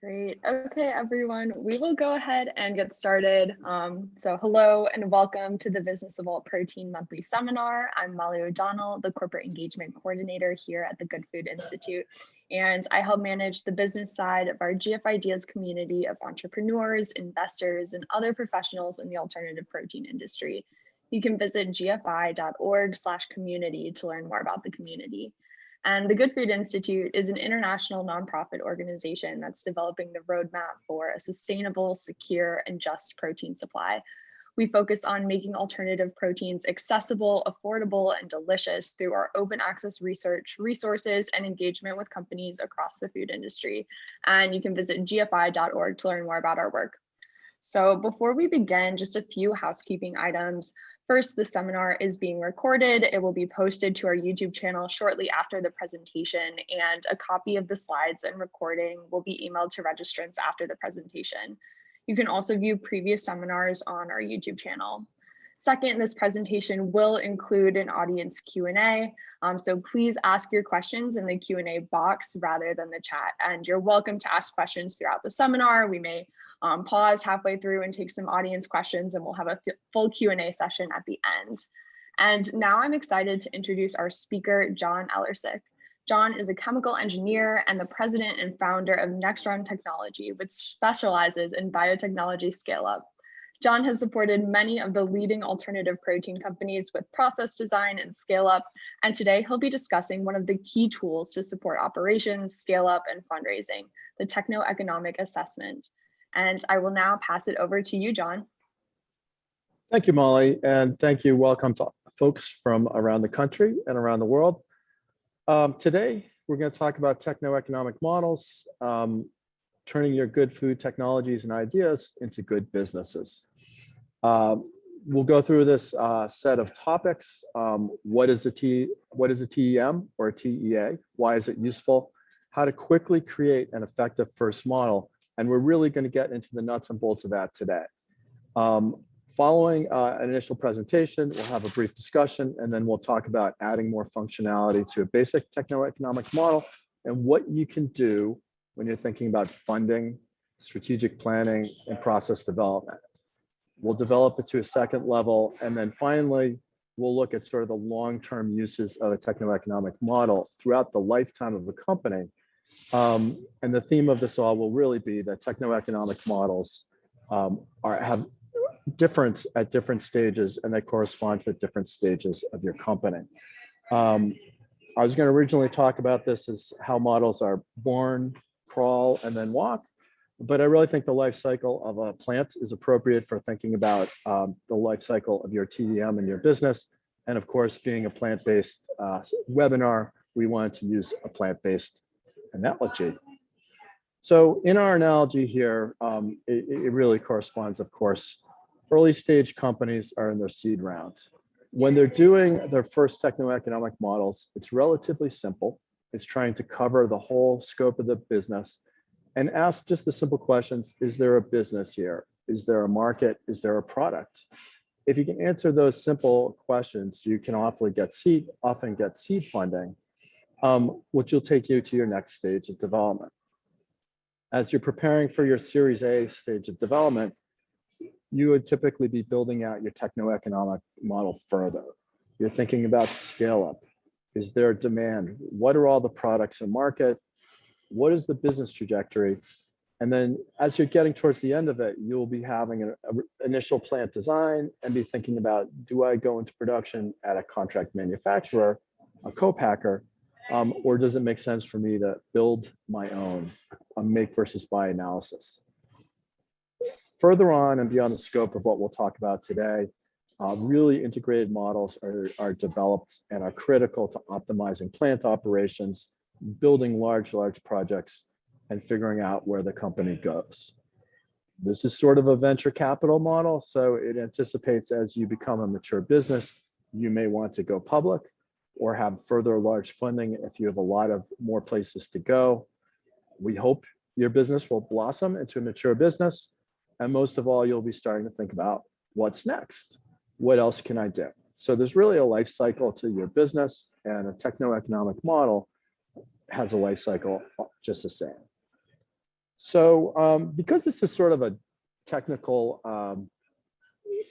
Great. Okay, everyone, we will go ahead and get started. So hello and welcome to the Business of All Protein Monthly Seminar. I'm Molly O'Donnell, the Corporate Engagement Coordinator here at the Good Food Institute, and I help manage the business side of our GF Ideas community of entrepreneurs, investors, and other professionals in the alternative protein industry. You can visit gfi.org/community to learn more about the community. And the Good Food Institute is an international nonprofit organization that's developing the roadmap for a sustainable, secure, and just protein supply. We focus on making alternative proteins accessible, affordable, and delicious through our open access research, resources, and engagement with companies across the food industry. And you can visit gfi.org to learn more about our work. So before we begin, just a few housekeeping items. First, the seminar is being recorded. It will be posted to our YouTube channel shortly after the presentation, and a copy of the slides and recording will be emailed to registrants after the presentation. You can also view previous seminars on our YouTube channel. Second, this presentation will include an audience Q&A, so please ask your questions in the Q&A box rather than the chat, and you're welcome to ask questions throughout the seminar. We may pause halfway through and take some audience questions, and we'll have a full Q&A session at the end. And now I'm excited to introduce our speaker, John Ellersick. John is a chemical engineer and the president and founder of Rung Technology, which specializes in biotechnology scale-up. John has supported many of the leading alternative protein companies with process design and scale-up, and today he'll be discussing one of the key tools to support operations, scale-up, and fundraising, the Techno Economic Assessment. And I will now pass it over to you, John. Thank you, Molly, and thank you. Welcome to folks from around the country and around the world. Today, we're going to talk about techno-economic models, turning your good food technologies and ideas into good businesses. We'll go through this set of topics. What is a TEM or a TEA? Why is it useful? How to quickly create an effective first model. And we're really going to get into the nuts and bolts of that today. Following an initial presentation, we'll have a brief discussion, and then we'll talk about adding more functionality to a basic techno-economic model and what you can do when you're thinking about funding, strategic planning, and process development. We'll develop it to a second level, and then finally, we'll look at sort of the long-term uses of a techno-economic model throughout the lifetime of the company. And the theme of this all will really be that techno-economic models have at different stages, and they correspond to different stages of your company. I was going to originally talk about this as how models are born, crawl, and then walk, but I really think the life cycle of a plant is appropriate for thinking about the life cycle of your TEM and your business. And of course, being a plant-based webinar, we wanted to use a plant-based analogy. So in our analogy here, it really corresponds, of course. Early stage companies are in their seed round. When they're doing their first techno-economic models, it's relatively simple. It's trying to cover the whole scope of the business and ask just the simple questions: is there a business here? Is there a market? Is there a product? If you can answer those simple questions, you can often get seed funding, which will take you to your next stage of development. As you're preparing for your Series A stage of development, you would typically be building out your techno-economic model further. You're thinking about scale up. Is there demand? What are all the products in market? What is the business trajectory? And then as you're getting towards the end of it, you'll be having an initial plant design and be thinking about, do I go into production at a contract manufacturer, a co-packer, or does it make sense for me to build my own, a make versus buy analysis? Further on and beyond the scope of what we'll talk about today, really integrated models are developed and are critical to optimizing plant operations, building large projects, and figuring out where the company goes. This is sort of a venture capital model, so it anticipates as you become a mature business, you may want to go public or have further large funding if you have a lot of more places to go. We hope your business will blossom into a mature business. And most of all, you'll be starting to think about what's next? What else can I do? So there's really a life cycle to your business, and a techno-economic model has a life cycle just the same. So because this is sort of a technical,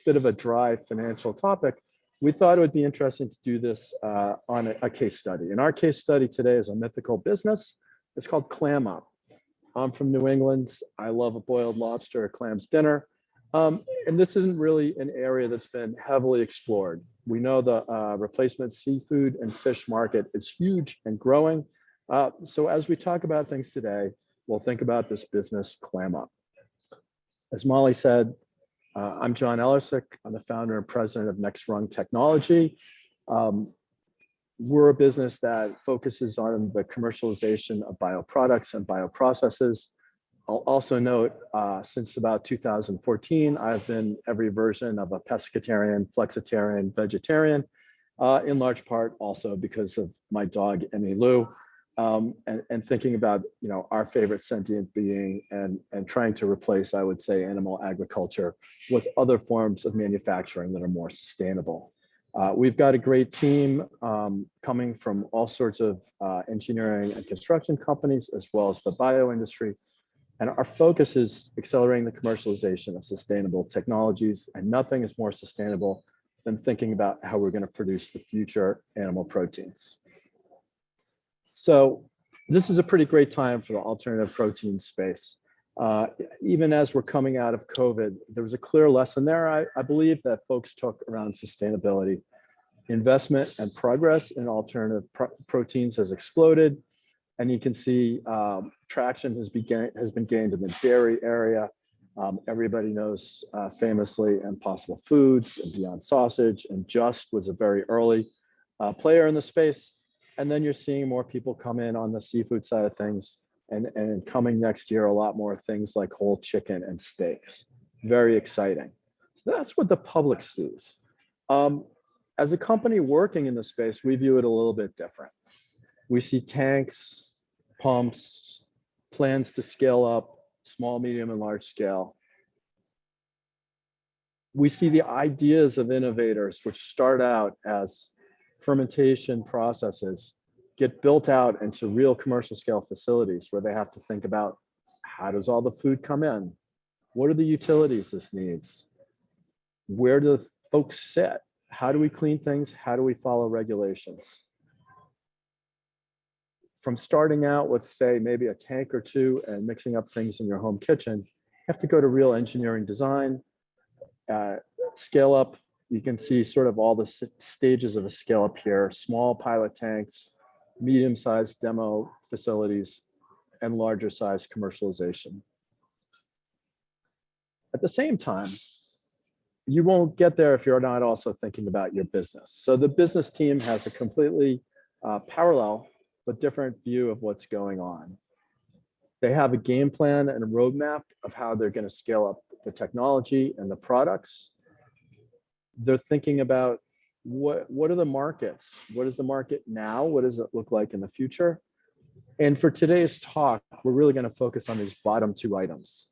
bit of a dry financial topic, we thought it would be interesting to do this on a case study. And our case study today is a mythical business. It's called Clam Up. I'm from New England. I love a boiled lobster, a clam's dinner. And this isn't really an area that's been heavily explored. We know the replacement seafood and fish market is huge and growing. So as we talk about things today, we'll think about this business, Clam Up. As Molly said, I'm John Ellersick. I'm the founder and president of Rung Technology. We're a business that focuses on the commercialization of bioproducts and bioprocesses. I'll also note, since about 2014, I've been every version of a pescatarian, flexitarian, vegetarian, in large part also because of my dog, Emmy Lou, and thinking about our favorite sentient being and trying to replace, I would say, animal agriculture with other forms of manufacturing that are more sustainable. We've got a great team coming from all sorts of engineering and construction companies, as well as the bio industry. And our focus is accelerating the commercialization of sustainable technologies, and nothing is more sustainable than thinking about how we're going to produce the future animal proteins. So this is a pretty great time for the alternative protein space. Even as we're coming out of COVID, there was a clear lesson there, I believe, that folks took around sustainability. Investment and progress in alternative proteins has exploded. And you can see traction has been gained in the dairy area. Everybody knows famously Impossible Foods and Beyond Sausage, and Just was a very early player in the space. And then you're seeing more people come in on the seafood side of things, and coming next year, a lot more things like whole chicken and steaks. Very exciting. So that's what the public sees. As a company working in the space, we view it a little bit different. We see tanks, pumps, plans to scale up, small, medium, and large scale. We see the ideas of innovators, which start out as fermentation processes, get built out into real commercial scale facilities where they have to think about, how does all the food come in? What are the utilities this needs? Where do the folks sit? How do we clean things? How do we follow regulations? From starting out with, say, maybe a tank or two and mixing up things in your home kitchen, you have to go to real engineering design, scale up. You can see sort of all the stages of a scale up here: small pilot tanks, medium-sized demo facilities, and larger size commercialization. At the same time, you won't get there if you're not also thinking about your business. So the business team has a completely parallel but different view of what's going on. They have a game plan and a roadmap of how they're going to scale up the technology and the products. They're thinking about what are the markets? What is the market now? What does it look like in the future? And for today's talk, we're really going to focus on these bottom two items.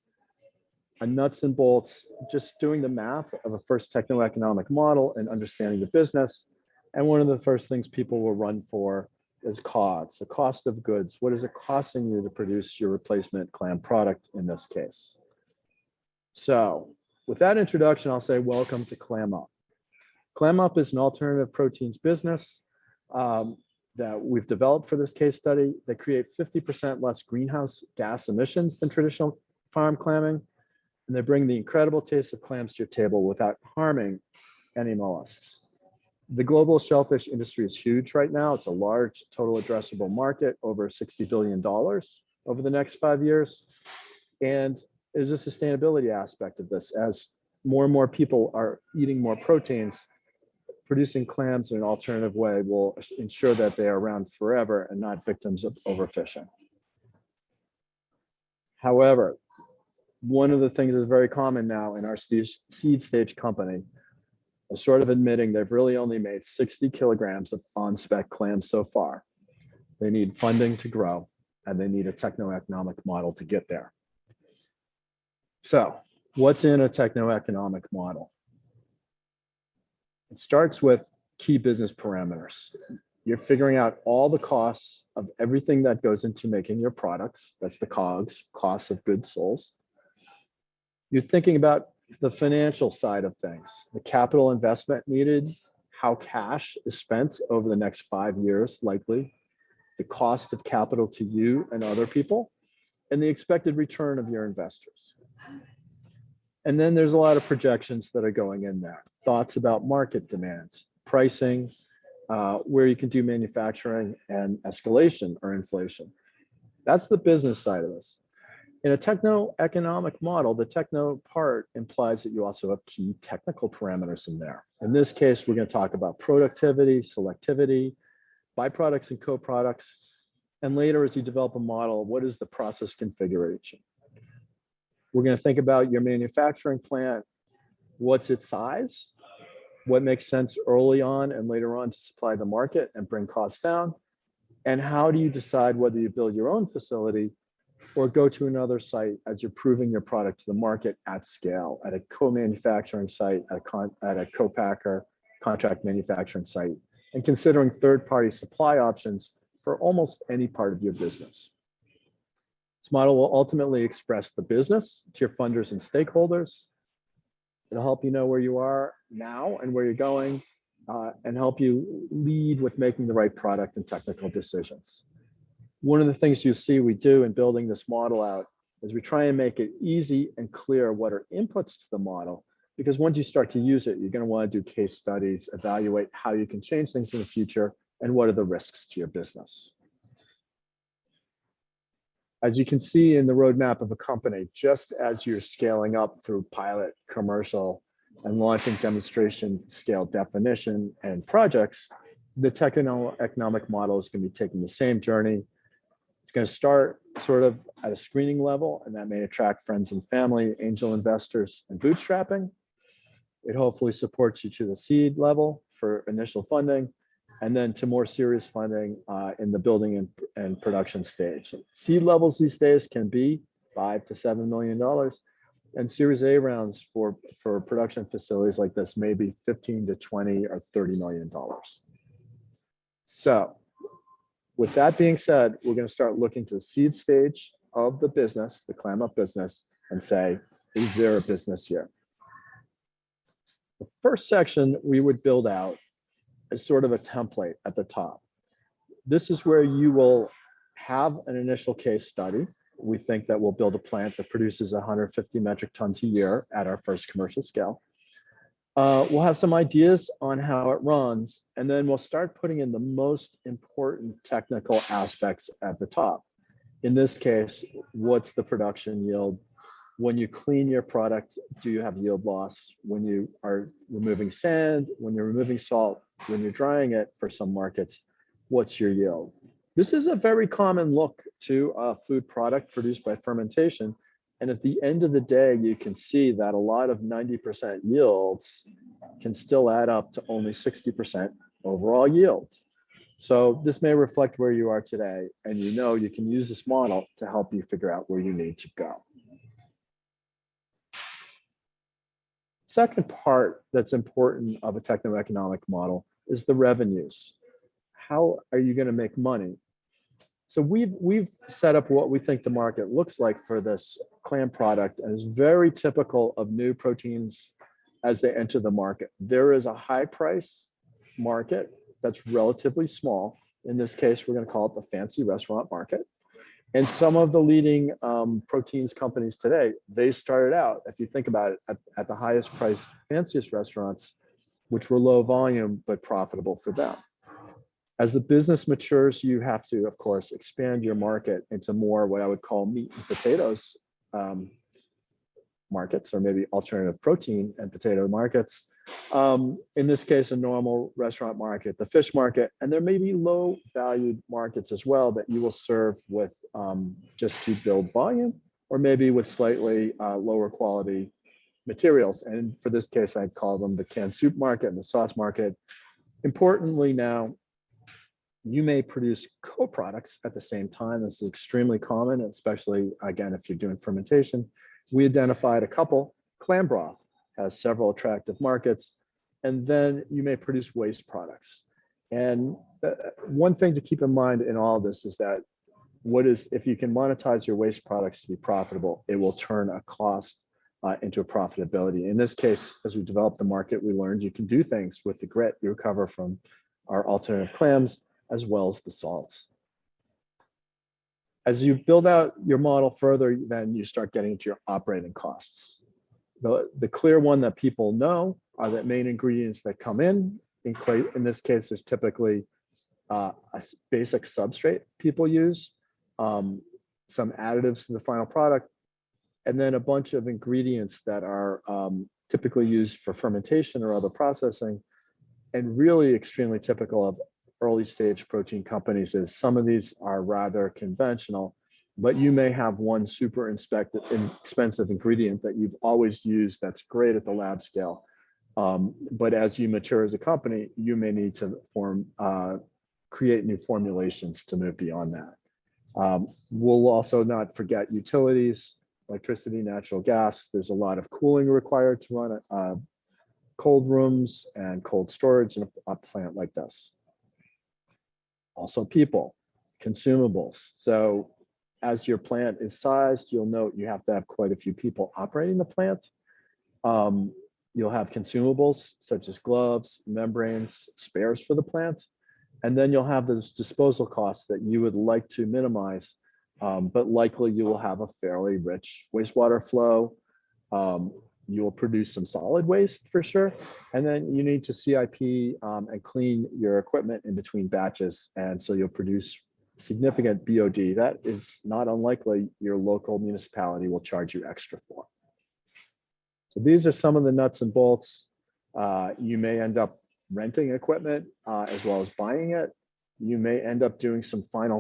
A nuts and bolts, just doing the math of a first techno-economic model and understanding the business. And one of the first things people will run for is COGS, the cost of goods. What is it costing you to produce your replacement clam product in this case? So with that introduction, I'll say welcome to Clam Up. Clam Up is an alternative proteins business that we've developed for this case study that create 50% less greenhouse gas emissions than traditional farm clamming. And they bring the incredible taste of clams to your table without harming any mollusks. The global shellfish industry is huge right now. It's a large total addressable market, over $60 billion over the next 5 years. And there's a sustainability aspect of this. As more and more people are eating more proteins, producing clams in an alternative way will ensure that they are around forever and not victims of overfishing. However, one of the things that's very common now in our seed stage company is sort of admitting they've really only made 60 kilograms of on-spec clams so far. They need funding to grow, and they need a techno-economic model to get there. So what's in a techno-economic model? It starts with key business parameters. You're figuring out all the costs of everything that goes into making your products. That's the COGS, cost of goods sold. You're thinking about the financial side of things, the capital investment needed, how cash is spent over the next 5 years, likely, the cost of capital to you and other people, and the expected return of your investors. And then there's a lot of projections that are going in there. Thoughts about market demands, pricing, where you can do manufacturing, and escalation or inflation. That's the business side of this. In a techno-economic model, the techno part implies that you also have key technical parameters in there. In this case, we're going to talk about productivity, selectivity, byproducts and co-products. And later, as you develop a model, what is the process configuration? We're going to think about your manufacturing plant. What's its size? What makes sense early on and later on to supply the market and bring costs down? And how do you decide whether you build your own facility or go to another site as you're proving your product to the market at scale, at a co-manufacturing site, at a co-packer, contract manufacturing site, and considering third-party supply options for almost any part of your business. This model will ultimately express the business to your funders and stakeholders. It'll help you know where you are now and where you're going, and help you lead with making the right product and technical decisions. One of the things you see we do in building this model out is we try and make it easy and clear what are inputs to the model, because once you start to use it, you're going to want to do case studies, evaluate how you can change things in the future, and what are the risks to your business. As you can see in the roadmap of a company, just as you're scaling up through pilot, commercial, and launching demonstration, scale definition, and projects, the techno economic model is going to be taking the same journey. It's going to start sort of at a screening level, and that may attract friends and family, angel investors, and bootstrapping. It hopefully supports you to the seed level for initial funding, and then to more serious funding in the building and production stage. Seed levels these days can be $5 to $7 million, and Series A rounds for production facilities like this may be 15 to 20 or $30 million. So with that being said, we're going to start looking to the seed stage of the business, the ClamUp business, and say, is there a business here? The first section we would build out is sort of a template at the top. This is where you will have an initial case study. We think that we'll build a plant that produces 150 metric tons a year at our first commercial scale. We'll have some ideas on how it runs, and then we'll start putting in the most important technical aspects at the top. In this case, what's the production yield? When you clean your product, do you have yield loss? When you are removing sand, when you're removing salt, when you're drying it for some markets, what's your yield? This is a very common look to a food product produced by fermentation. And at the end of the day, you can see that a lot of 90% yields can still add up to only 60% overall yield. So this may reflect where you are today, and you know you can use this model to help you figure out where you need to go. Second part that's important of a techno-economic model is the revenues. How are you going to make money? So we've set up what we think the market looks like for this clam product, and is very typical of new proteins as they enter the market. There is a high price market that's relatively small. In this case, we're going to call it the fancy restaurant market. And some of the leading proteins companies today, they started out, if you think about it, at the highest priced, fanciest restaurants, which were low volume, but profitable for them. As the business matures, you have to, of course, expand your market into more what I would call meat and potatoes markets, or maybe alternative protein and potato markets. In this case, a normal restaurant market, the fish market, and there may be low valued markets as well that you will serve with just to build volume, or maybe with slightly lower quality materials. And for this case, I'd call them the canned soup market and the sauce market. Importantly now, you may produce co-products at the same time. This is extremely common, especially, again, if you're doing fermentation. We identified a couple. Clam broth has several attractive markets. And then you may produce waste products. And one thing to keep in mind in all of this is that if you can monetize your waste products to be profitable, it will turn a cost into a profitability. In this case, as we developed the market, we learned you can do things with the grit you recover from our alternative clams, as well as the salts. As you build out your model further, then you start getting into your operating costs. The clear one that people know are the main ingredients that come in. In this case, there's typically a basic substrate people use, some additives to the final product, and then a bunch of ingredients that are typically used for fermentation or other processing. And really extremely typical of early stage protein companies is some of these are rather conventional, but you may have one super expensive ingredient that you've always used that's great at the lab scale. But as you mature as a company, you may need to create new formulations to move beyond that. We'll also not forget utilities, electricity, natural gas. There's a lot of cooling required to run cold rooms and cold storage in a plant like this. Also people, consumables. So as your plant is sized, you'll note you have to have quite a few people operating the plant. You'll have consumables such as gloves, membranes, spares for the plant. And then you'll have those disposal costs that you would like to minimize, but likely you will have a fairly rich wastewater flow. You will produce some solid waste for sure. And then you need to CIP and clean your equipment in between batches. And so you'll produce significant BOD. That is not unlikely your local municipality will charge you extra for. So these are some of the nuts and bolts. You may end up renting equipment as well as buying it. You may end up doing some final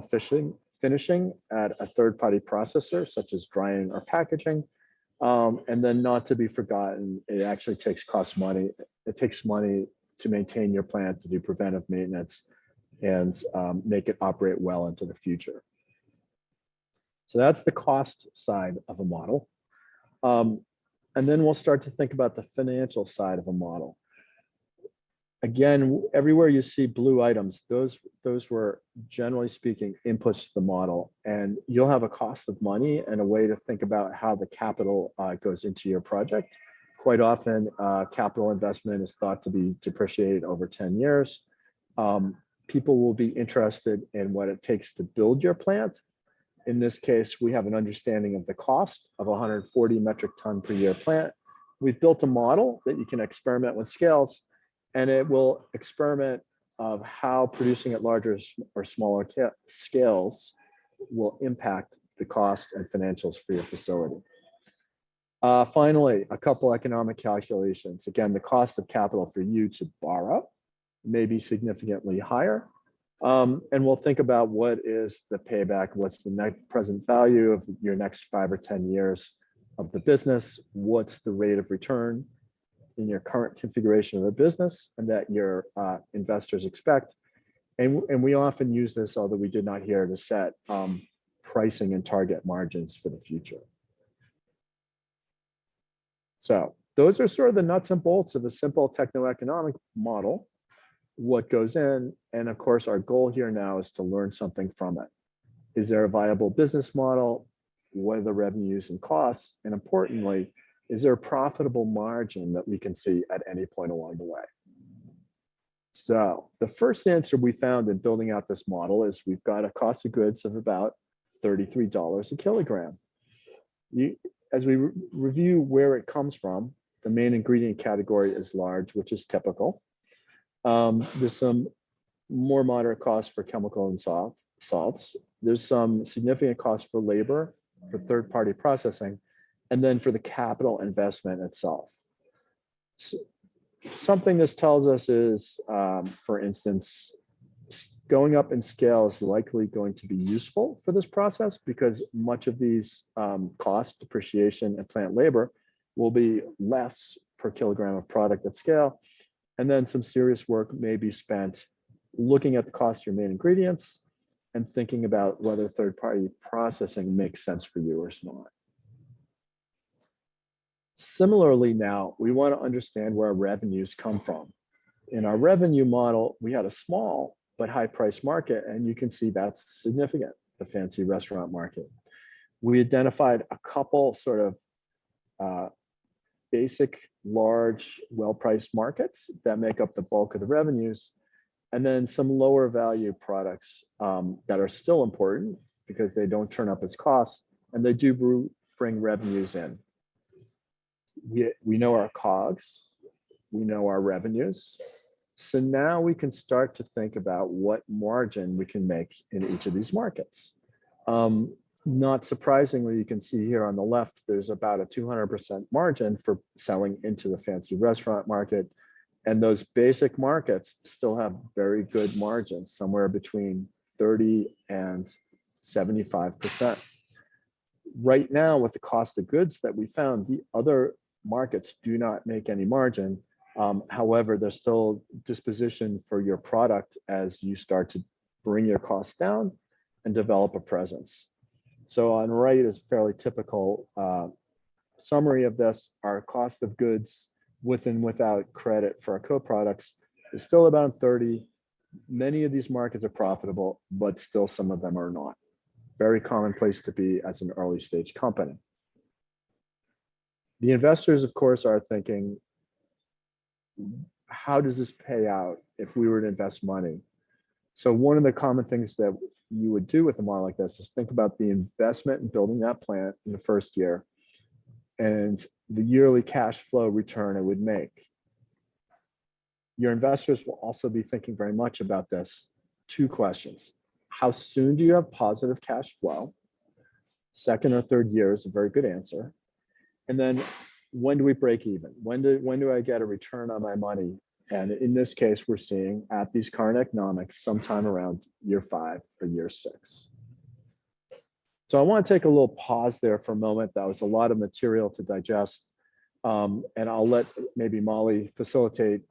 finishing at a third-party processor, such as drying or packaging. And then not to be forgotten, it actually costs money. It takes money to maintain your plant, to do preventive maintenance, and make it operate well into the future. So that's the cost side of a model. And then we'll start to think about the financial side of a model. Again, everywhere you see blue items, those were, generally speaking, inputs to the model. And you'll have a cost of money and a way to think about how the capital goes into your project. Quite often, capital investment is thought to be depreciated over 10 years. People will be interested in what it takes to build your plant. In this case, we have an understanding of the cost of a 140 metric ton per year plant. We've built a model that you can experiment with scales, and it will experiment of how producing at larger or smaller scales will impact the cost and financials for your facility. Finally, a couple economic calculations. Again, the cost of capital for you to borrow may be significantly higher. And we'll think about what is the payback, what's the net present value of your next 5 or 10 years of the business, what's the rate of return in your current configuration of the business and that your investors expect. And we often use this, although we did not here, to set pricing and target margins for the future. So those are sort of the nuts and bolts of a simple techno-economic model, what goes in. And of course, our goal here now is to learn something from it. Is there a viable business model? What are the revenues and costs? And importantly, is there a profitable margin that we can see at any point along the way? So the first answer we found in building out this model is we've got a cost of goods of about $33 a kilogram. As we review where it comes from, the main ingredient category is large, which is typical. There's some more moderate costs for chemical and salts. There's some significant costs for labor, for third-party processing, and then for the capital investment itself. So something this tells us is, for instance, going up in scale is likely going to be useful for this process because much of these costs, depreciation, and plant labor will be less per kilogram of product at scale. And then some serious work may be spent looking at the cost of your main ingredients and thinking about whether third-party processing makes sense for you or not. Similarly now, we want to understand where our revenues come from. in our revenue model, we had a small but high price market, and you can see that's significant, the fancy restaurant market. We identified a couple sort of basic, large, well-priced markets that make up the bulk of the revenues, and then some lower value products that are still important because they don't turn up as costs, and they do bring revenues in. We know our COGS, we know our revenues. So now we can start to think about what margin we can make in each of these markets. Not surprisingly, you can see here on the left, there's about a 200% margin for selling into the fancy restaurant market. And those basic markets still have very good margins, somewhere between 30 and 75%. Right now, with the cost of goods that we found, the other markets do not make any margin. However, there's still disposition for your product as you start to bring your costs down and develop a presence. So on right is a fairly typical summary of this. Our cost of goods with and without credit for our co-products is still about 30. Many of these markets are profitable, but still some of them are not. Very common place to be as an early stage company. The investors, of course, are thinking, how does this pay out if we were to invest money? So one of the common things that you would do with a model like this is think about the investment in building that plant in the first year and the yearly cash flow return it would make. Your investors will also be thinking very much about this. Two questions. How soon do you have positive cash flow? Second or third year is a very good answer. And then when do we break even? When do I get a return on my money? And in this case, we're seeing at these current economics sometime around year 5 or year 6. So I want to take a little pause there for a moment. That was a lot of material to digest. And I'll let maybe Molly facilitate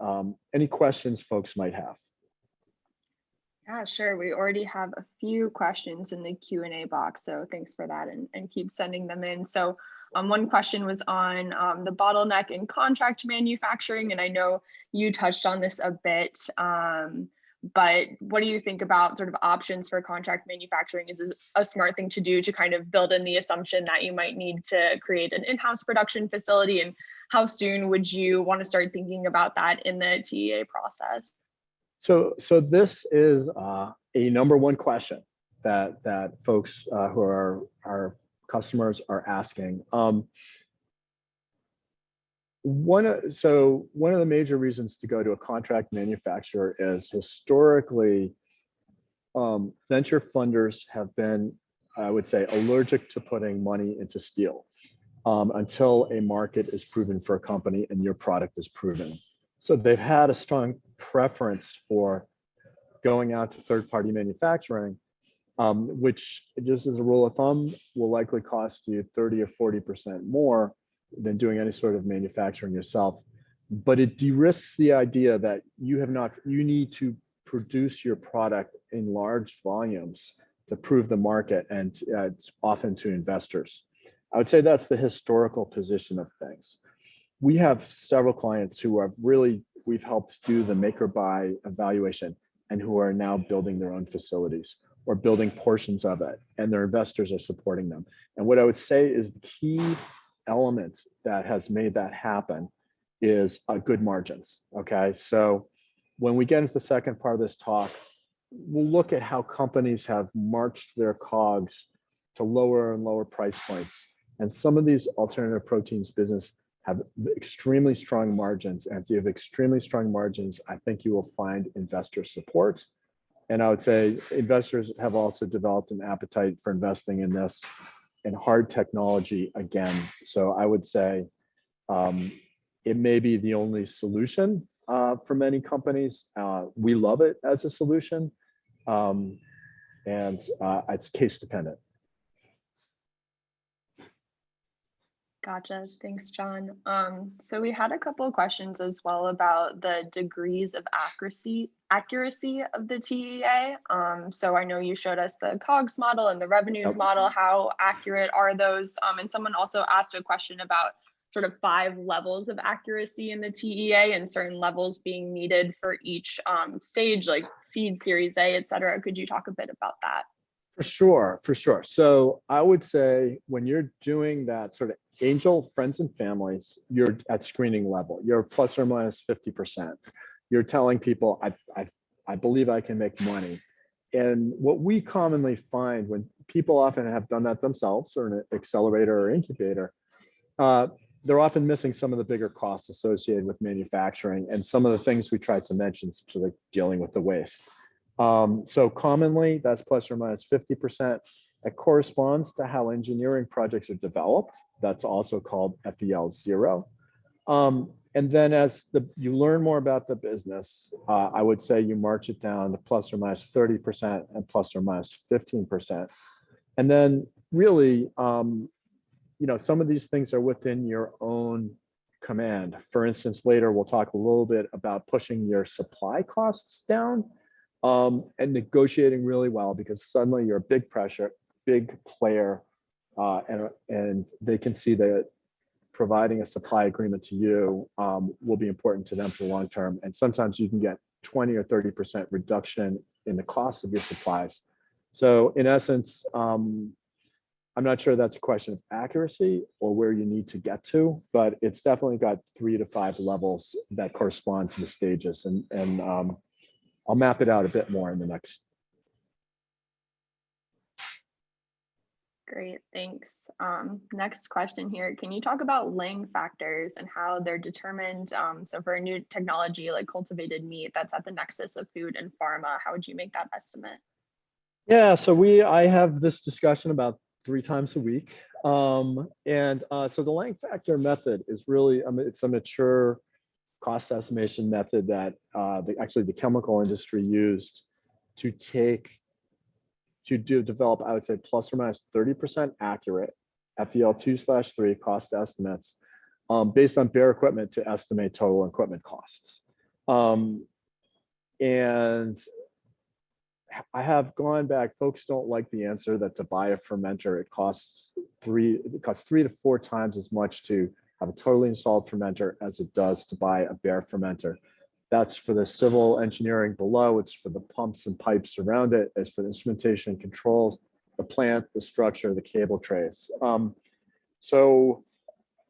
any questions folks might have. Yeah, sure. We already have a few questions in the Q&A box, so thanks for that, and keep sending them in. So one question was on the bottleneck in contract manufacturing, and I know you touched on this a bit, but what do you think about sort of options for contract manufacturing? Is this a smart thing to do to kind of build in the assumption that you might need to create an in-house production facility, and how soon would you want to start thinking about that in the TEA process? So this is a number one question that folks who are our customers are asking. One of the major reasons to go to a contract manufacturer is historically venture funders have been, I would say, allergic to putting money into steel until a market is proven for a company and your product is proven. So they've had a strong preference for going out to third-party manufacturing, which just as a rule of thumb will likely cost you 30 or 40% more than doing any sort of manufacturing yourself. But it de-risks the idea that you need to produce your product in large volumes to prove the market, and often to investors. I would say that's the historical position of things. We have several clients who have we've helped do the make or buy evaluation and who are now building their own facilities or building portions of it, and their investors are supporting them. And what I would say is the key element that has made that happen is good margins, okay? So when we get into the second part of this talk, we'll look at how companies have marched their COGS to lower and lower price points. And some of these alternative proteins business have extremely strong margins. And if you have extremely strong margins, I think you will find investor support. And I would say investors have also developed an appetite for investing in this and hard technology again. So I would say it may be the only solution for many companies. We love it as a solution, and it's case dependent. Gotcha. Thanks, John. So we had a couple of questions as well about the degrees of accuracy of the TEA. So I know you showed us the COGS model and the revenues model. How accurate are those? And someone also asked a question about sort of 5 levels of accuracy in the TEA and certain levels being needed for each stage, like seed, series A, et cetera. Could you talk a bit about that? For sure, for sure. So I would say when you're doing that sort of angel friends and families, you're at screening level. You're plus or minus 50%. You're telling people, I believe I can make money. And what we commonly find when people often have done that themselves or an accelerator or incubator, they're often missing some of the bigger costs associated with manufacturing and some of the things we tried to mention, such as like dealing with the waste. So commonly that's plus or minus 50%. It corresponds to how engineering projects are developed. That's also called FEL 0. And then as you learn more about the business, I would say you march it down to plus or minus 30% and plus or minus 15%. And then really, some of these things are within your own command. For instance, later we'll talk a little bit about pushing your supply costs down and negotiating really well, because suddenly you're a big player, and they can see that providing a supply agreement to you will be important to them for the long term. And sometimes you can get 20 or 30% reduction in the cost of your supplies. So in essence, I'm not sure that's a question of accuracy or where you need to get to, but it's definitely got 3 to 5 levels that correspond to the stages. And I'll map it out a bit more in the next. Great, thanks. Next question here. Can you talk about Lang factors and how they're determined? So for a new technology like cultivated meat that's at the nexus of food and pharma, how would you make that estimate? Yeah, so I have this discussion about 3 times a week. So the Lang factor method is really, it's a mature cost estimation method that actually the chemical industry used to develop, I would say, plus or minus 30% accurate FEL 2/3 cost estimates based on bare equipment to estimate total equipment costs. And I have gone back, folks don't like the answer that to buy a fermenter, it costs 3 to 4 times as much to have a totally installed fermenter as it does to buy a bare fermenter. That's for the civil engineering below, it's for the pumps and pipes around it, it's for the instrumentation and controls, the plant, the structure, the cable trays. So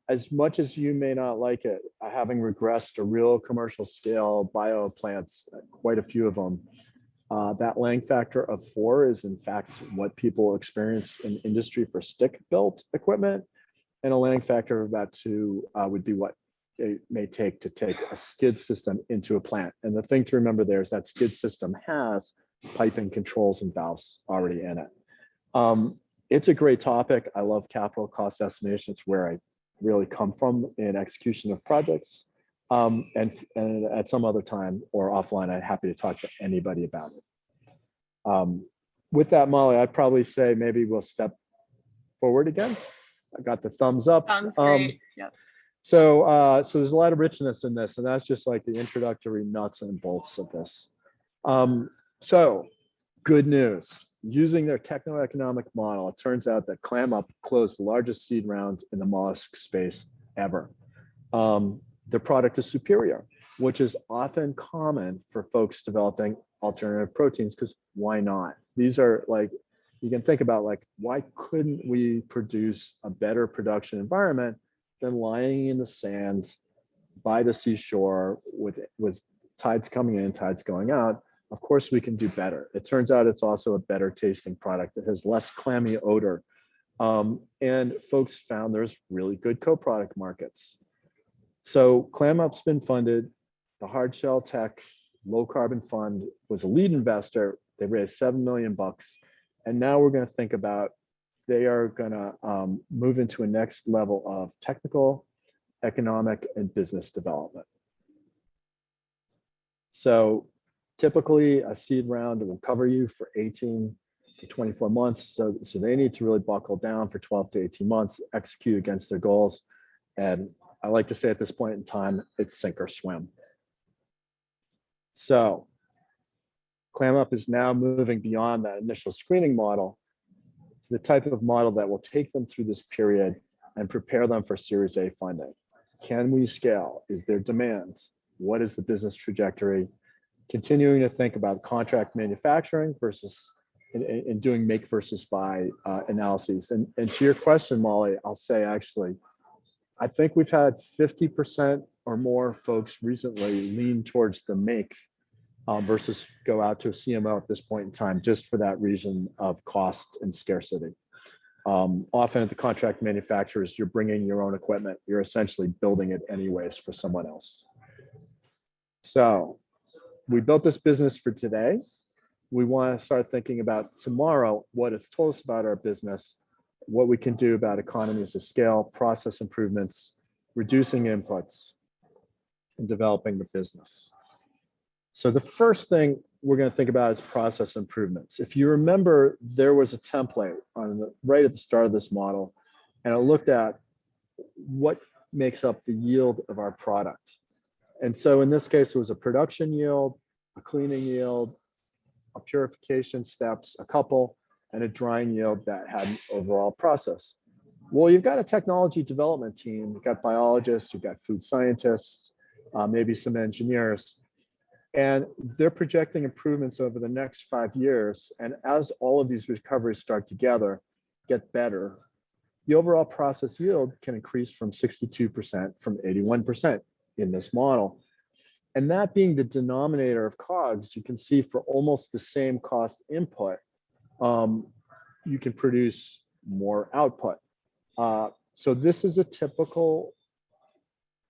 as much as you may not like it, having regressed to real commercial scale bio plants, quite a few of them, that Lang factor of 4 is in fact what people experience in industry for stick-built equipment, and a Lang factor of about 2 would be what it may take to take a skid system into a plant. And the thing to remember there is that skid system has piping, controls, and valves already in it. It's a great topic. I love capital cost estimation. It's where I really come from in execution of projects. And at some other time or offline, I'm happy to talk to anybody about it. With that, Molly, I'd probably say maybe we'll step forward again. I got the thumbs up. Sounds great. Yep. So there's a lot of richness in this, and that's just like the introductory nuts and bolts of this. So good news. Using their Techno Economic model, it turns out that ClamUp closed the largest seed round in the mollusk space ever. Their product is superior, which is often common for folks developing alternative proteins, because why not? These are like, you can think about like, why couldn't we produce a better production environment than lying in the sand by the seashore with tides coming in, tides going out? Of course we can do better. It turns out it's also a better tasting product. It has less clammy odor. And folks found there's really good co-product markets. So ClamUp's been funded. The Hard Shell Tech Low Carbon Fund was a lead investor. They raised $7 million. And now we're going to think about, they are going to move into a next level of technical, economic, and business development. So typically a seed round will cover you for 18 to 24 months. So they need to really buckle down for 12 to 18 months, execute against their goals. And I like to say at this point in time, it's sink or swim. So ClamUp is now moving beyond that initial screening model to the type of model that will take them through this period and prepare them for Series A funding. Can we scale? Is there demand? What is the business trajectory? Continuing to think about contract manufacturing versus and doing make versus buy analyses. And to your question, Molly, I'll say actually, I think we've had 50% or more folks recently lean towards the make versus go out to a CMO at this point in time, just for that reason of cost and scarcity. Often at the contract manufacturers, you're bringing your own equipment. You're essentially building it anyways for someone else. So we built this business for today. We want to start thinking about tomorrow, what it's told us about our business, what we can do about economies of scale, process improvements, reducing inputs, and developing the business. So the first thing we're going to think about is process improvements. If you remember, there was a template on the right at the start of this model, and it looked at what makes up the yield of our product. And so in this case, it was a production yield, a cleaning yield, a purification steps, a couple, and a drying yield that had an overall process. Well, you've got a technology development team, you've got biologists, you've got food scientists, maybe some engineers, and they're projecting improvements over the next 5 years. And as all of these recoveries start together, get better, the overall process yield can increase from 62% from 81% in this model. And that being the denominator of COGS, you can see for almost the same cost input, you can produce more output. So this is a typical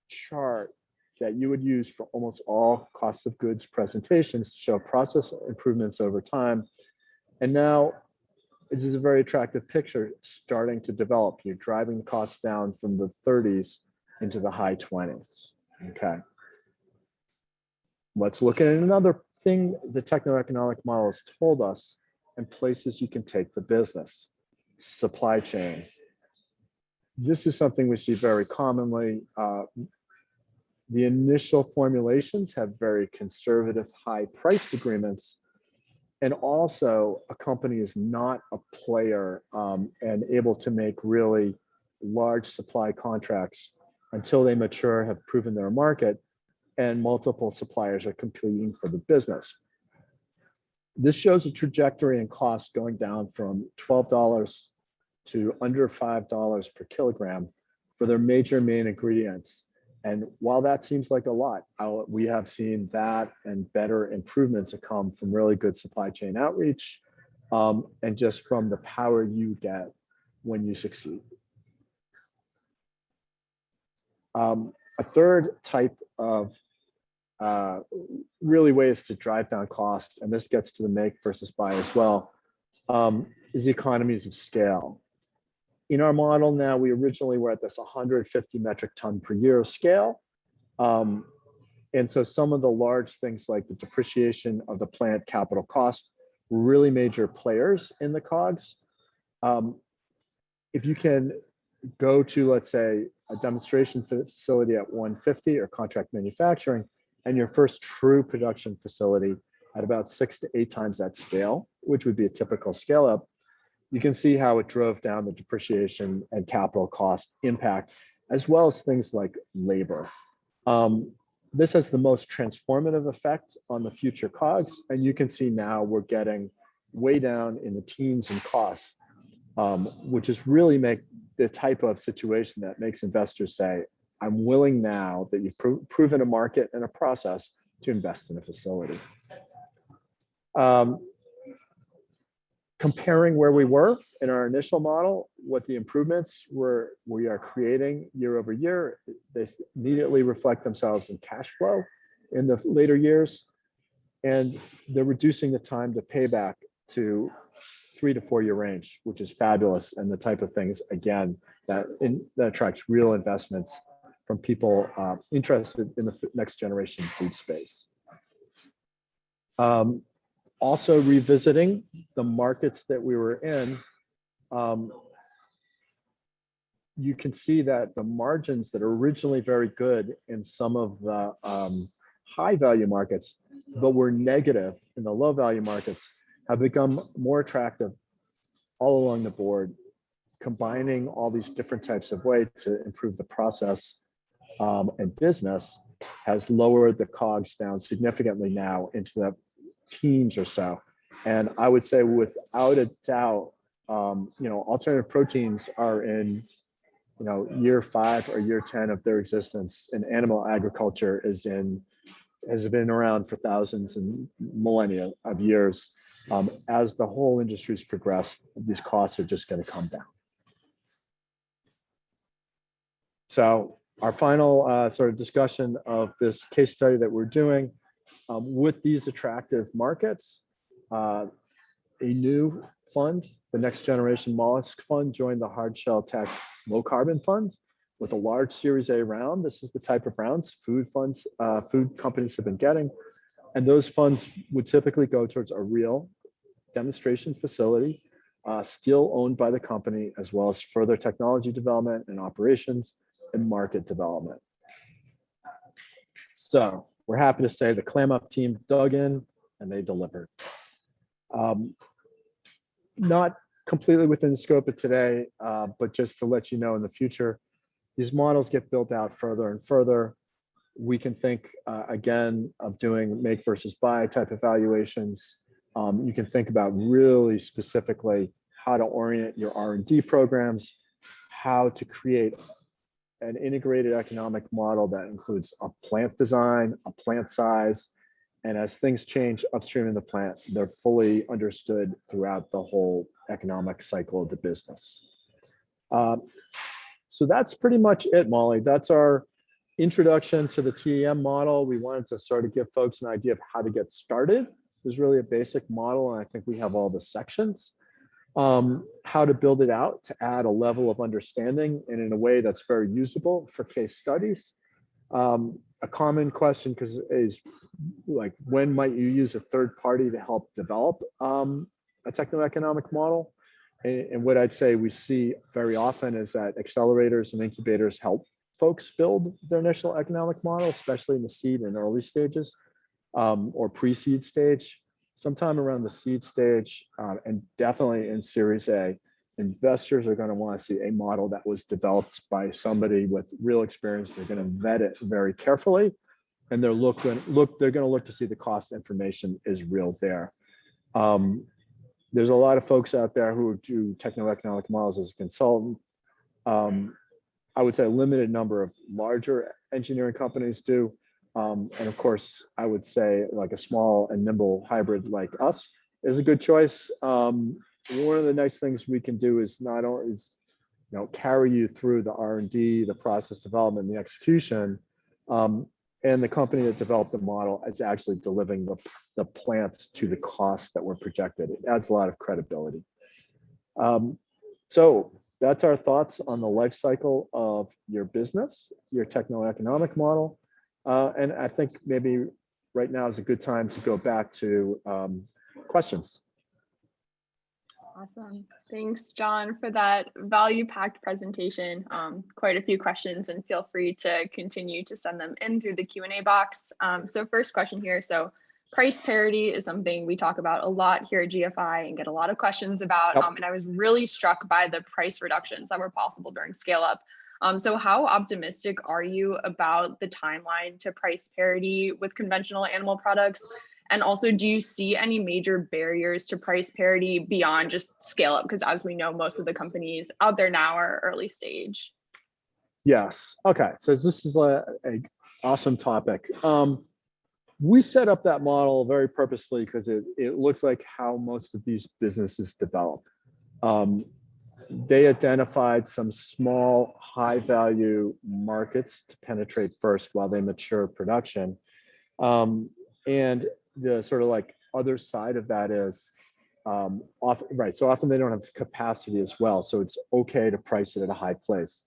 chart that you would use for almost all cost of goods presentations to show process improvements over time. And now this is a very attractive picture starting to develop. You're driving the costs down from the 30s into the high 20s. Okay. Let's look at another thing the techno-economic model has told us and places you can take the business. Supply chain. This is something we see very commonly. The initial formulations have very conservative, high-priced agreements. And also, a company is not a player and able to make really large supply contracts until they mature, have proven their market, and multiple suppliers are competing for the business. This shows a trajectory in cost going down from $12 to under $5 per kilogram for their major main ingredients. And while that seems like a lot, we have seen that and better improvements that come from really good supply chain outreach and just from the power you get when you succeed. A third type of really ways to drive down cost, and this gets to the make versus buy as well, is the economies of scale. In our model now, we originally were at this 150 metric ton per year scale. And so some of the large things like the depreciation of the plant capital cost were really major players in the COGS. If you can go to, let's say, a demonstration facility at 150 or contract manufacturing, and your first true production facility at about 6 to 8 times that scale, which would be a typical scale up, you can see how it drove down the depreciation and capital cost impact, as well as things like labor. This has the most transformative effect on the future COGS, and you can see now we're getting way down in the teens in costs, which is really make the type of situation that makes investors say, I'm willing now that you've proven a market and a process to invest in a facility. Comparing where we were in our initial model, what the improvements we are creating year over year, they immediately reflect themselves in cash flow in the later years, and they're reducing the time to payback to 3 to 4 year range, which is fabulous, and the type of things, again, that attracts real investments from people interested in the next generation food space. Also revisiting the markets that we were in, you can see that the margins that are originally very good in some of the high value markets, but were negative in the low value markets, have become more attractive all along the board combining all these different types of ways to improve the process and business has lowered the COGS down significantly now into the teens or so. And I would say without a doubt, alternative proteins are in, year 5 or year 10 of their existence, and animal agriculture has been around for thousands and millennia of years. As the whole industry's progressed, these costs are just going to come down. So our final sort of discussion of this case study that we're doing with these attractive markets, a new fund, the Next Generation Mollusk Fund, joined the Hard Shell Tech Low Carbon Fund with a large Series A round. This is the type of rounds food companies have been getting. And those funds would typically go towards a real demonstration facility, still owned by the company, as well as further technology development and operations and market development. So we're happy to say the ClamUp team dug in and they delivered. Not completely within the scope of today, but just to let you know in the future, these models get built out further and further. We can think again of doing make versus buy type evaluations. You can think about really specifically how to orient your R&D programs, how to create an integrated economic model that includes a plant design, a plant size, and as things change upstream in the plant, they're fully understood throughout the whole economic cycle of the business. So that's pretty much it, Molly. That's our introduction to the TEM model. We wanted to sort of give folks an idea of how to get started. There's really a basic model, and I think we have all the sections. How to build it out to add a level of understanding and in a way that's very usable for case studies. A common question is like, when might you use a third party to help develop a techno-economic model? And what I'd say we see very often is that accelerators and incubators help folks build their initial economic model, especially in the seed and early stages or pre-seed stage. Sometime around the seed stage and definitely in Series A, investors are going to want to see a model that was developed by somebody with real experience. They're going to vet it very carefully, and they're going to look to see the cost information is real there. There's a lot of folks out there who do techno-economic models as a consultant. I would say a limited number of larger engineering companies do. And of course, I would say like a small and nimble hybrid like us is a good choice. One of the nice things we can do is not only carry you through the R&D, the process development, the execution, and the company that developed the model is actually delivering the plants to the cost that were projected. It adds a lot of credibility. So that's our thoughts on the life cycle of your business, your techno-economic model. And I think maybe right now is a good time to go back to questions. Awesome. Thanks, John, for that value-packed presentation. Quite a few questions, and feel free to continue to send them in through the Q&A box. So first question here. So price parity is something we talk about a lot here at GFI and get a lot of questions about. Yep. And I was really struck by the price reductions that were possible during scale up. So how optimistic are you about the timeline to price parity with conventional animal products? And also, do you see any major barriers to price parity beyond just scale up? Because as we know, most of the companies out there now are early stage. Yes. Okay. So this is an awesome topic. We set up that model very purposefully because it looks like how most of these businesses develop. They identified some small, high value markets to penetrate first while they mature production. And the sort of like other side of that is often, right. So often they don't have capacity as well. So it's okay to price it at a high place.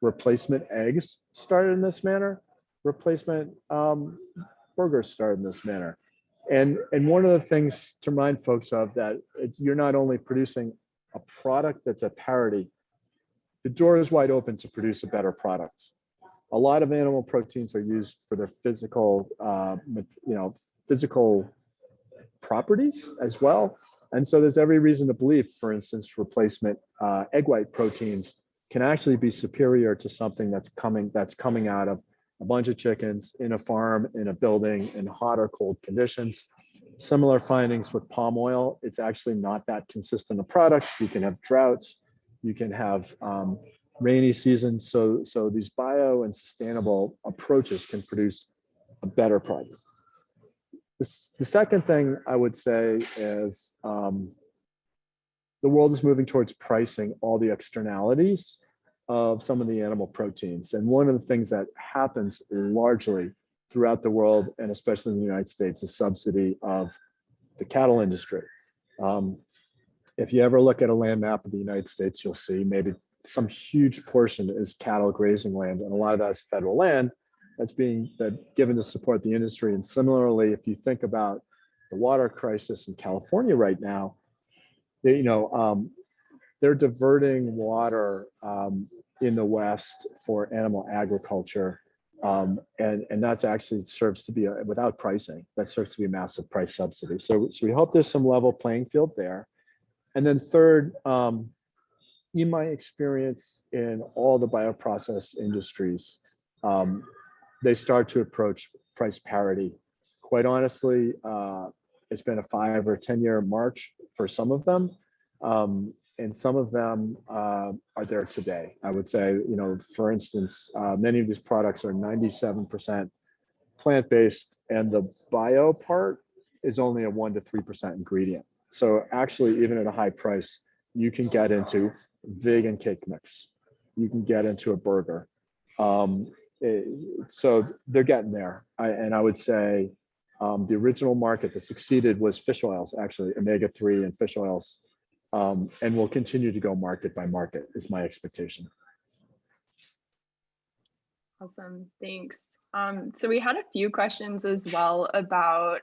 Replacement eggs started in this manner. Replacement burgers started in this manner. And one of the things to remind folks of that you're not only producing a product that's at parity, the door is wide open to produce a better product. A lot of animal proteins are used for their physical, physical properties as well. And so there's every reason to believe, for instance, replacement egg white proteins can actually be superior to something that's coming out of a bunch of chickens in a farm, in a building, in hot or cold conditions. Similar findings with palm oil. It's actually not that consistent a product. You can have droughts, you can have rainy seasons. So these bio and sustainable approaches can produce a better product. The second thing I would say is the world is moving towards pricing all the externalities of some of the animal proteins. And one of the things that happens largely throughout the world, and especially in the United States, is subsidy of the cattle industry. If you ever look at a land map of the United States, you'll see maybe some huge portion is cattle grazing land, and a lot of that is federal land that's being given to support the industry. And similarly, if you think about the water crisis in California right now, they're diverting water in the West for animal agriculture. And that's actually serves to be, without pricing, that serves to be a massive price subsidy. So we hope there's some level playing field there. And then third, in my experience in all the bioprocess industries, they start to approach price parity. Quite honestly, it's been a 5 or 10 year march for some of them. And some of them are there today. I would say, for instance, many of these products are 97% plant-based, and the bio part is only a 1 to 3% ingredient. So actually, even at a high price, you can get into vegan cake mix. You can get into a burger. So they're getting there. And I would say the original market that succeeded was fish oils, actually, omega-3 and fish oils. And we'll continue to go market by market is my expectation. Awesome, thanks. So we had a few questions as well about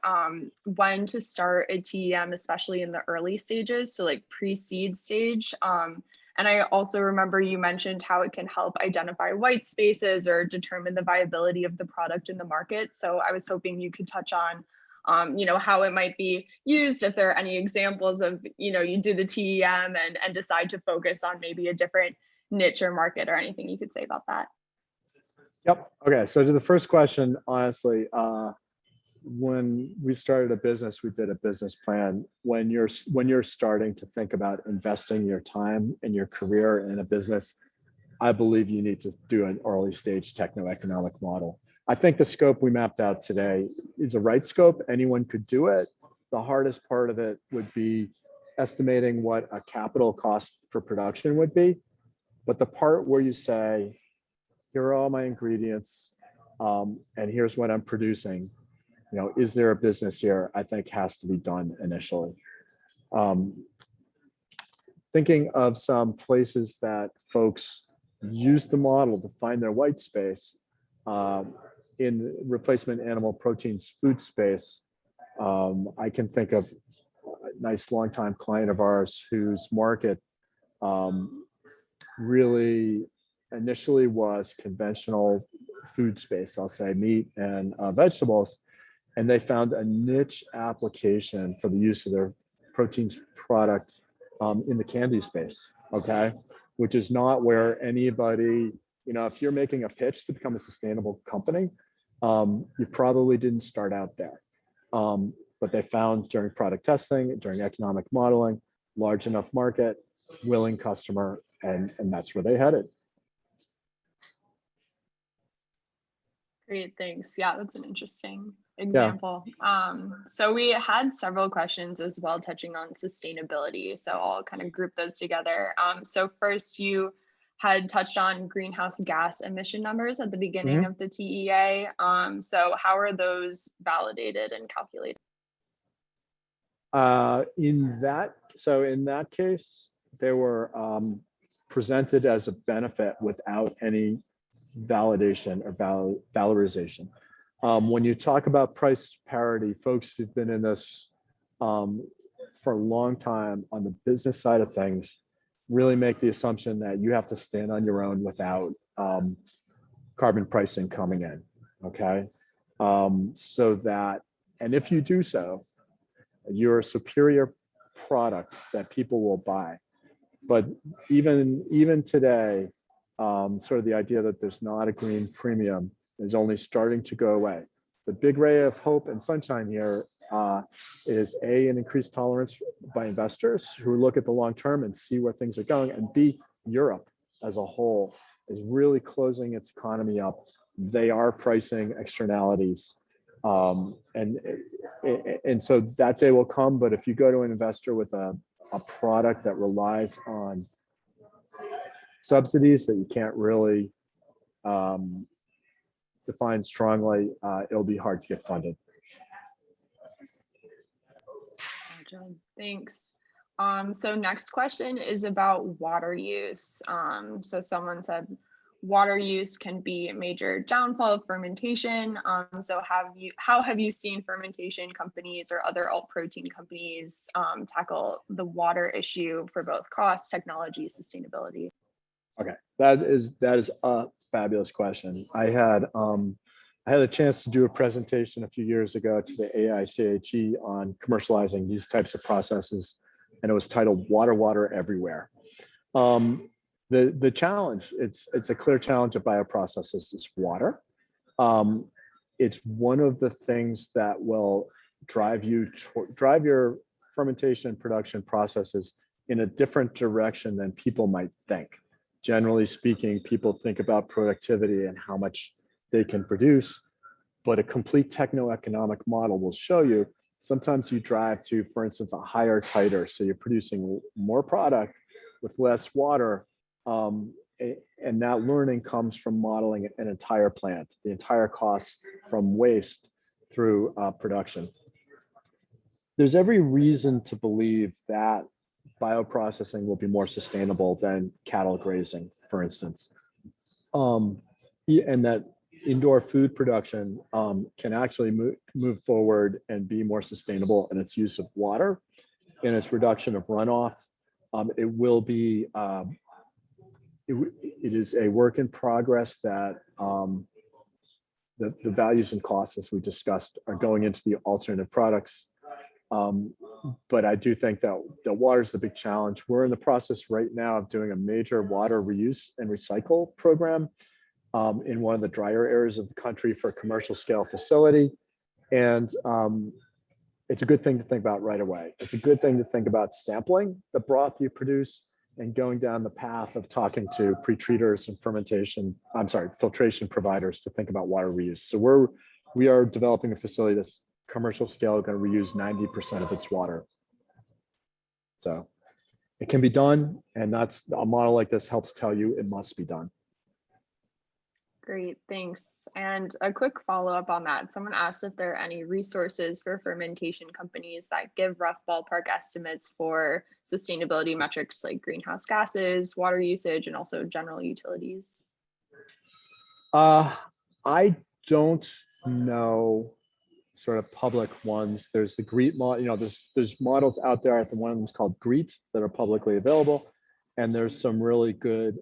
when to start a TEM, especially in the early stages, so like pre-seed stage. And I also remember you mentioned how it can help identify white spaces or determine the viability of the product in the market. So I was hoping you could touch on how it might be used, if there are any examples of, you do the TEM and decide to focus on maybe a different niche or market, or anything you could say about that. Yep. Okay. So to the first question, honestly, when we started a business, we did a business plan. When you're starting to think about investing your time and your career in a business, I believe you need to do an early stage techno-economic model. I think the scope we mapped out today is a right scope. Anyone could do it. The hardest part of it would be estimating what a capital cost for production would be. But the part where you say, here are all my ingredients, and here's what I'm producing, is there a business here? I think has to be done initially. Thinking of some places that folks use the model to find their white space, in replacement animal proteins food space, I can think of a nice longtime client of ours whose market really initially was conventional food space, I'll say meat and vegetables, and they found a niche application for the use of their proteins product in the candy space, okay? Which is not where anybody, if you're making a pitch to become a sustainable company, you probably didn't start out there. But they found during product testing, during economic modeling, large enough market, willing customer, and that's where they headed. Great, thanks. Yeah, that's an interesting example. Yeah. So we had several questions as well touching on sustainability. So I'll kind of group those together. So first, you had touched on greenhouse gas emission numbers at the beginning of the TEA. So how are those validated and calculated? In that case, they were presented as a benefit without any validation or valorization. When you talk about price parity, folks who've been in this for a long time on the business side of things really make the assumption that you have to stand on your own without carbon pricing coming in, okay? So that, and if you do so, you're a superior product that people will buy. But even today, sort of the idea that there's not a green premium is only starting to go away. The big ray of hope and sunshine here is A, an increased tolerance by investors who look at the long term and see where things are going, and B, Europe as a whole is really closing its economy up. They are pricing externalities. And so that day will come, but if you go to an investor with a product that relies on subsidies that you can't really define strongly, it'll be hard to get funded. Gotcha. Thanks. So next question is about water use. So someone said water use can be a major downfall of fermentation. So how have you seen fermentation companies or other alt protein companies tackle the water issue for both cost, technology, sustainability? Okay, that is a fabulous question. I had a chance to do a presentation a few years ago to the AICHE on commercializing these types of processes, and it was titled "Water, Water Everywhere." The challenge, it's a clear challenge of bioprocesses is water. It's one of the things that will drive your fermentation and production processes in a different direction than people might think. Generally speaking, people think about productivity and how much they can produce, but a complete techno-economic model will show you sometimes you drive to, for instance, a higher titer, so you're producing more product with less water, and that learning comes from modeling an entire plant, the entire cost from waste through production. There's every reason to believe that bioprocessing will be more sustainable than cattle grazing, for instance, and that indoor food production can actually move forward and be more sustainable in its use of water, in its reduction of runoff. It will be, it is a work in progress that the values and costs, as we discussed, are going into the alternative products. But I do think that the water is the big challenge. We're in the process right now of doing a major water reuse and recycle program in one of the drier areas of the country for a commercial scale facility. And it's a good thing to think about right away. It's a good thing to think about sampling the broth you produce and going down the path of talking to pre-treaters and filtration providers to think about water reuse. So we are developing a facility that's commercial scale, going to reuse 90% of its water. So it can be done, and that's a model like this helps tell you it must be done. Great, thanks. And a quick follow-up on that. Someone asked if there are any resources for fermentation companies that give rough ballpark estimates for sustainability metrics like greenhouse gases, water usage, and also general utilities. I don't know sort of public ones. There's the GREET model, there's models out there. The one of them is called GREET that are publicly available. And there's some really good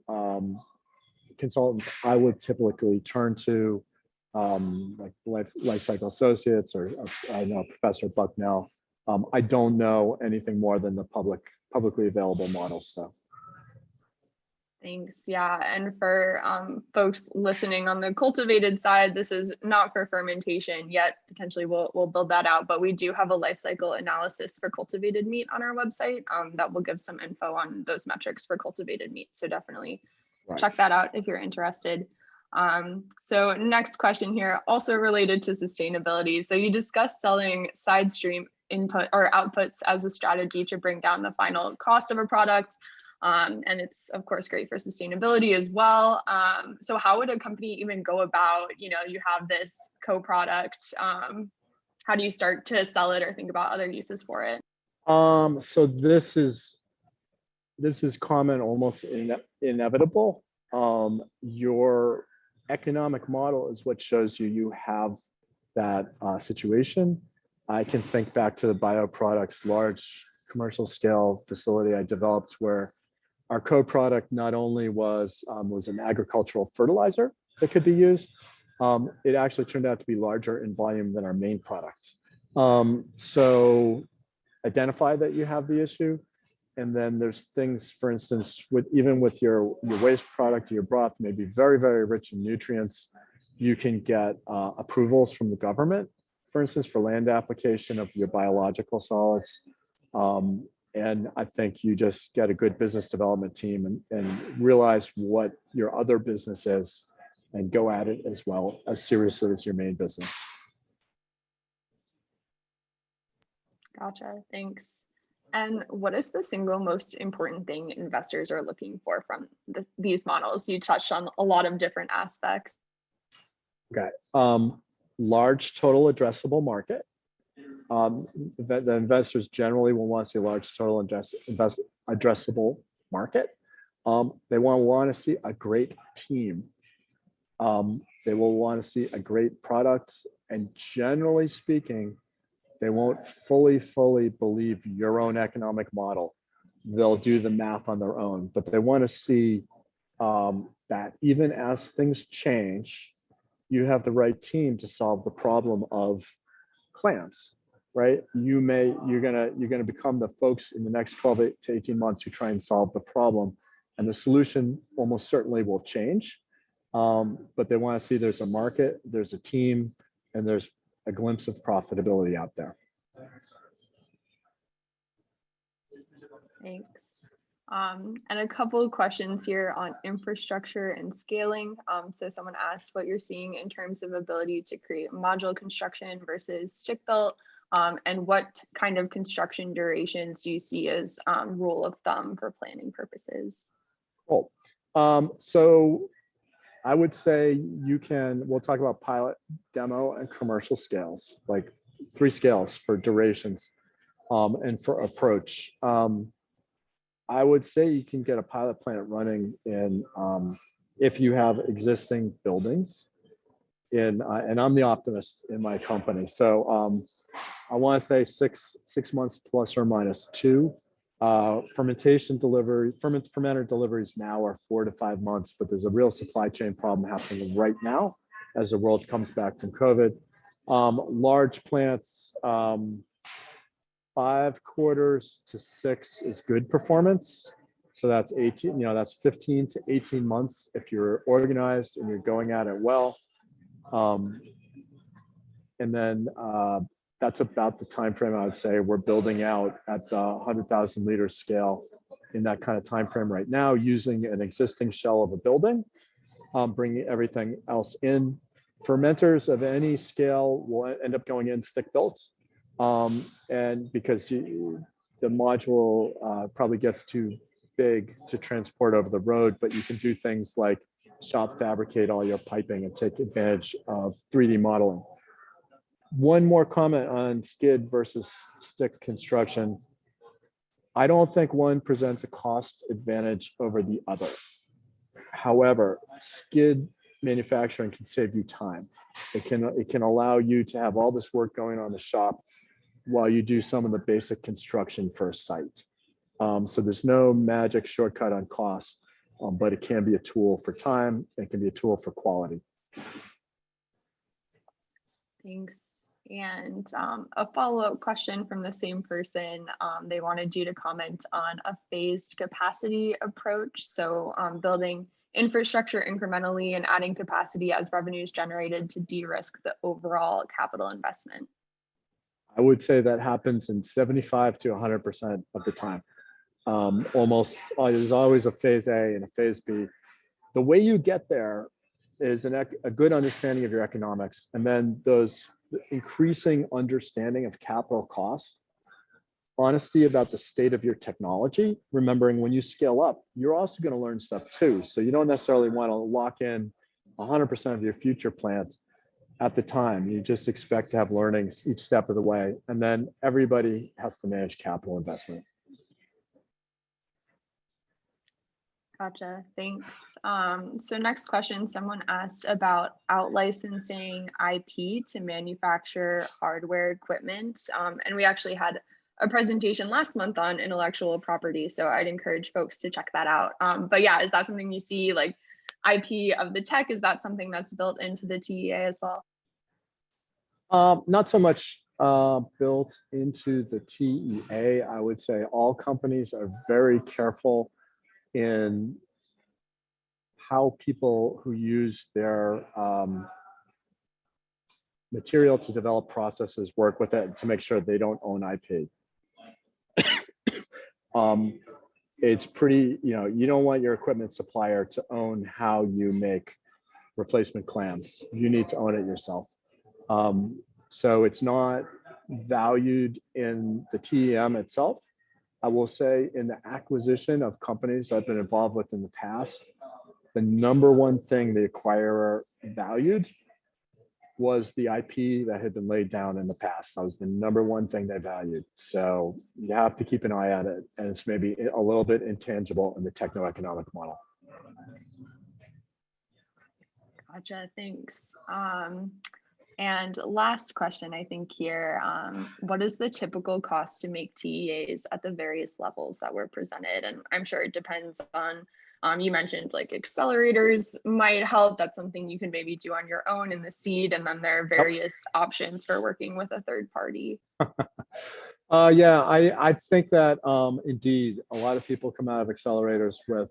consultants I would typically turn to, like Life Cycle Associates, or I know Professor Bucknell. I don't know anything more than the publicly available models. So. Thanks. Yeah, and for folks listening on the cultivated side, this is not for fermentation yet. Potentially, we'll build that out, but we do have a life cycle analysis for cultivated meat on our website that will give some info on those metrics for cultivated meat. So definitely check that out if you're interested. So next question here, also related to sustainability. So you discussed selling side stream input or outputs as a strategy to bring down the final cost of a product. And it's of course great for sustainability as well. So how would a company even go about, you have this co-product, how do you start to sell it or think about other uses for it? So this is common, almost inevitable. Your economic model is what shows you have that situation. I can think back to the bioproducts large commercial scale facility I developed, where our co-product not only was an agricultural fertilizer that could be used, it actually turned out to be larger in volume than our main product. So identify that you have the issue, And then there's things, for instance, even with your waste product, your broth may be very, very rich in nutrients. You can get approvals from the government, for instance, for land application of your biological solids. And I think you just get a good business development team and realize what your other business is and go at it as well as seriously as your main business. Gotcha, thanks. And what is the single most important thing investors are looking for from these models? You touched on a lot of different aspects. Okay, large total addressable market. The investors generally will want to see a large total addressable market. They will want to see a great team. They will want to see a great product, and generally speaking, they won't fully believe your own economic model. They'll do the math on their own, but they want to see that even as things change, you have the right team to solve the problem of clams, right? You're gonna become the folks in the next 12 to 18 months who try and solve the problem, and the solution almost certainly will change. But they want to see there's a market, there's a team, and there's a glimpse of profitability out there. Thanks. And a couple of questions here on infrastructure and scaling. So someone asked what you're seeing in terms of ability to create module construction versus stick built, and what kind of construction durations do you see as rule of thumb for planning purposes? Cool. So I would say we'll talk about pilot, demo, and commercial scales, like 3 scales for durations and for approach. I would say you can get a pilot plant running in, if you have existing buildings and I'm the optimist in my company. So I want to say six months plus or minus 2. Fermentation delivery, fermenter deliveries now are 4 to 5 months, but there's a real supply chain problem happening right now as the world comes back from COVID. Large plants, 5 quarters to 6 is good performance. So that's 18, that's 15 to 18 months if you're organized and you're going at it well. And then that's about the time frame I would say we're building out at the 100,000 liter scale in that kind of time frame right now, using an existing shell of a building, bringing everything else in. Fermenters of any scale will end up going in stick built, and because the module probably gets too big to transport over the road, but you can do things like shop fabricate all your piping and take advantage of 3D modeling. One more comment on skid versus stick construction. I don't think one presents a cost advantage over the other. However, skid manufacturing can save you time. It can allow you to have all this work going on in the shop while you do some of the basic construction for a site. So there's no magic shortcut on cost, but it can be a tool for time. It can be a tool for quality. Thanks. And a follow-up question from the same person. They wanted you to comment on a phased capacity approach. So building infrastructure incrementally and adding capacity as revenues generated to de-risk the overall capital investment. I would say that happens in 75 to 100% of the time. Almost, there's always a phase A and a phase B. The way you get there is a good understanding of your economics, and then those increasing understanding of capital costs, honesty about the state of your technology, remembering when you scale up, you're also going to learn stuff too. So you don't necessarily want to lock in 100% of your future plans at the time. You just expect to have learnings each step of the way, and then everybody has to manage capital investment. Gotcha, thanks. So next question, someone asked about out-licensing IP to manufacture hardware equipment. And we actually had a presentation last month on intellectual property, so I'd encourage folks to check that out. But yeah, is that something you see, like IP of the tech, is that something that's built into the TEA as well? Not so much built into the TEA. I would say all companies are very careful in how people who use their material to develop processes work with it to make sure they don't own IP. It's pretty, you don't want your equipment supplier to own how you make replacement clams. You need to own it yourself. So it's not valued in the TEM itself. I will say in the acquisition of companies that I've been involved with in the past, the number one thing the acquirer valued was the IP that had been laid down in the past. That was the number one thing they valued. So you have to keep an eye at it. And it's maybe a little bit intangible in the techno-economic model. Gotcha, thanks. And last question, I think here, what is the typical cost to make TEAs at the various levels that were presented? And I'm sure it depends on, you mentioned like accelerators might help. That's something you can maybe do on your own in the seed. And then there are various options for working with a third party. Yeah, I think that indeed, a lot of people come out of accelerators with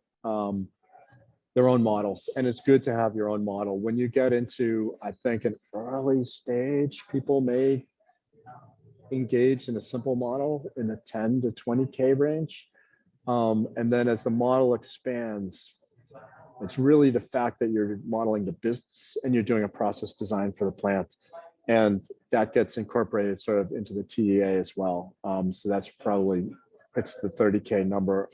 their own models, and it's good to have your own model. When you get into, I think, an early stage, people may engage in a simple model in the 10 to 20K range. And then as the model expands, it's really the fact that you're modeling the business and you're doing a process design for the plant. And that gets incorporated sort of into the TEA as well. So that's probably, it's the 30K number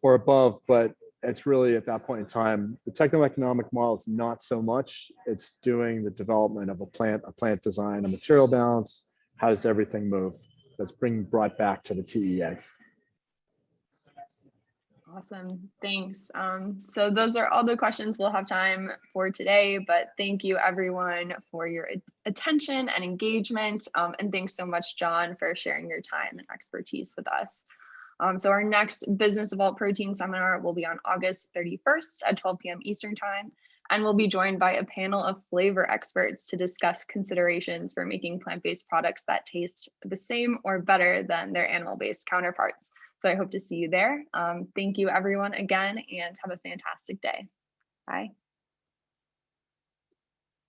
or above, but it's really at that point in time, the techno-economic model is not so much. It's doing the development of a plant design, a material balance. How does everything move? That's being brought back to the TEA. Awesome, thanks. So those are all the questions we'll have time for today, but thank you everyone for your attention and engagement. And thanks so much, John, for sharing your time and expertise with us. So our next Business of Alt Protein seminar will be on August 31st at 12 p.m. Eastern Time, and we'll be joined by a panel of flavor experts to discuss considerations for making plant-based products that taste the same or better than their animal-based counterparts. So I hope to see you there. Thank you everyone again, and have a fantastic day. Bye.